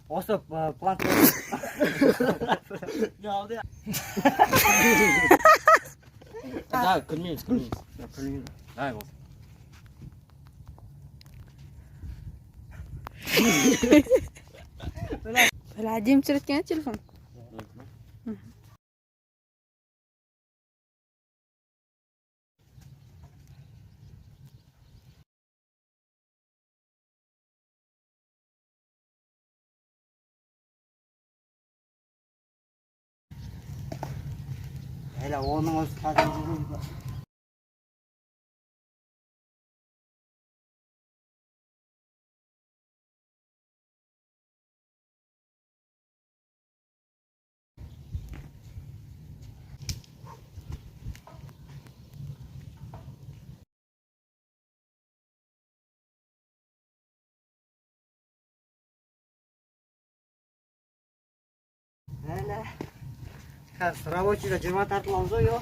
Осы планк. Ne oldu ya? Daha kırmayız. Hayır olsun. Владимир черткен телефон. Hele onun olsun kadın. Hele. Қазір рабочийда 20 тартыламыз ғой, yo.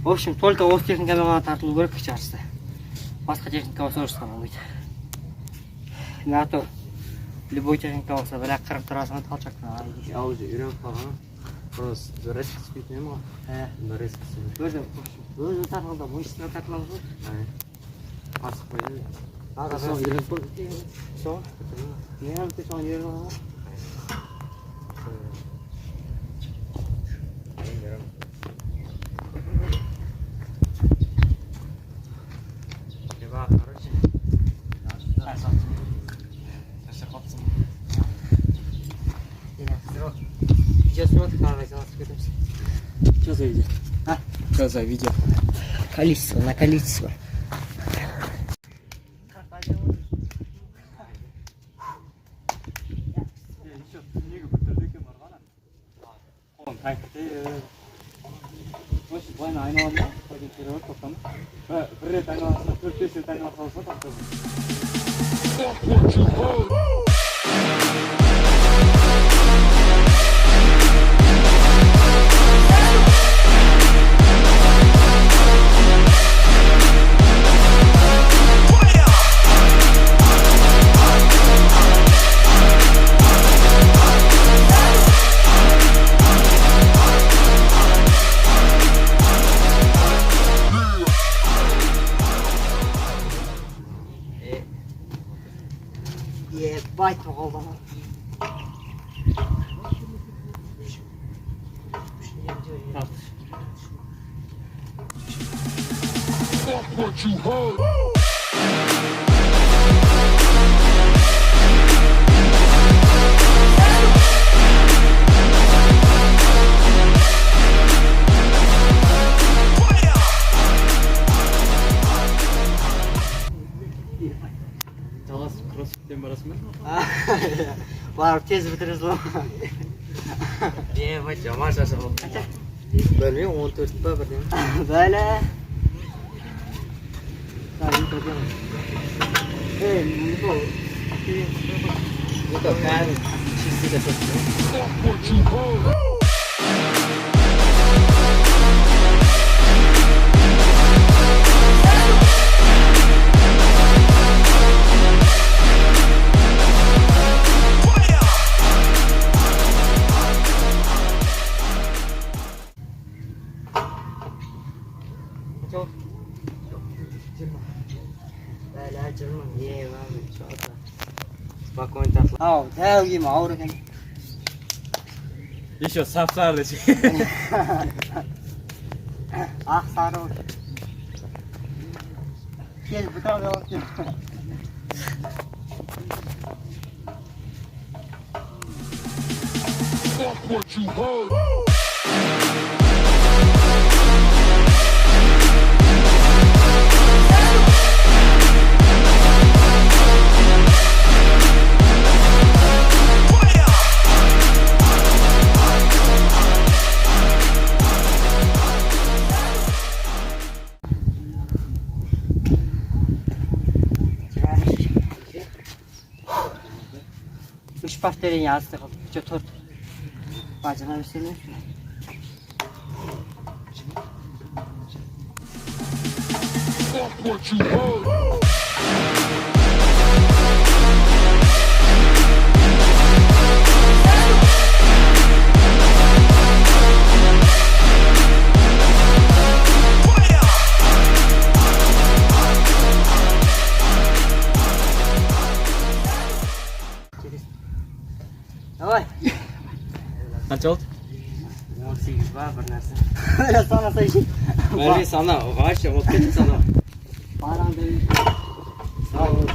В общем, только осы техникамен ғана тартылу керек жарысты. Басқа техника болса ұрысқан болмайды. А то любой техника болса, бірақ қырып тұрасың, талшақтан. Я уже үйреніп қалған. Просто резко спитнем ғой. Резко спитнем. Өзі тартылда мышцына тартыламыз ғой. Асық қойды. Сол үйреніп қойды. Сол? Не алды соны үйреніп алған? Что за видео? Что за видео? Количество, на количество. Bayına aynı oldu. Paketleri var toplamı. Bir ret aynı olsa 4-5 ret aynı olsa taktım. Ебать, оғалдама. What you heard? Талас кроссфиттен барасың ба? Барып тез бітіріз ба? Ебать, жаман шашы болды. Қанша? Білмеймін, 14 па бірден. Бәлі. Бұл. Это кәдім чисті де сөзді. What you heard? Бәлі, жүрмін. Ебам, чоқта. Спокойно тартла. Ау, дәу кем ауыр екен. Еще сап-сары десе. Ақ сары olur. Gel bu tarafa bak. What you heard? Üç pafteli yazdı. Че, торт. Бажына берсең. Fuck what you heard. Давай. Qancha oldu? 18 var bir narsa. Öyle sana sayışın. Ben sana ağaç ya, mutlu sana. Paran değil. Sağ ol.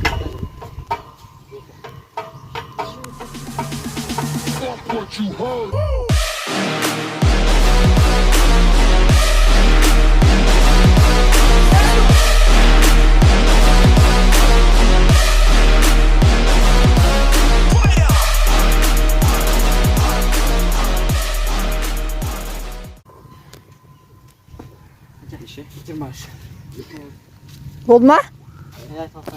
Fuck what you heard. Bitirmez. Oldu mu? Evet, olsun.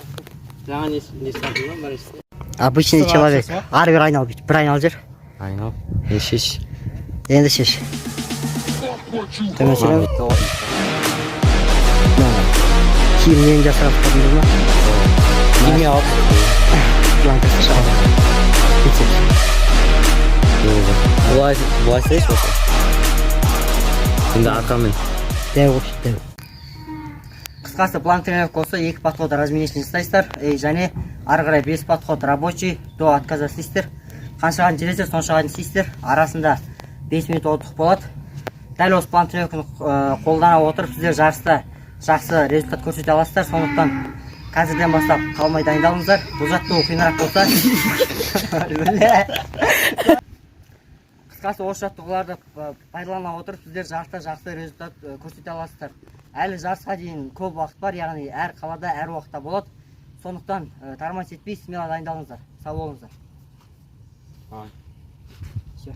Daha ne istiyorsun var işte. Обычный Sıvı человек. aksesuar. Ары бері айнал бүйтіп. Бір айнал жүр. Aynen. Şiş. Енді шеш. Fuck what you Төмен heard. сүйрем. Киімнен жасап қойдыңыз ма? Kimi al? Планкасы шығады. Кетсек. Бұлай sayış olsun. Şimdi arkamın. Дәу қойшы, дәу. Қысқасы план тренировка болса 2 подход разминочный жасайсыздар. Және ары қарай 5 подход рабочий до отказа істейсіздер. Қаншаға дейін желесіздер, соншаға дейін істейсіздер. Арасында 5 минут отдых болады. Дәл осы план тренировканы қолдана отырып сіздер жарыста жақсы результат көрсете аласыздар. Сондықтан қазірден бастап қалмай дайындалыңыздар. Бұл жаттығу қиынырақ болса. Қысқасы осы жаттығуларды пайдалана отырып сіздер жарыста жақсы результат көрсете аласыздар. Әлі жарысқа дейін көп уақыт бар, яғни әр қалада, әр уақытта болады. Сондықтан тармас етпей, смело дайындалыңыздар. Сау болыңыздар. Ay. Все.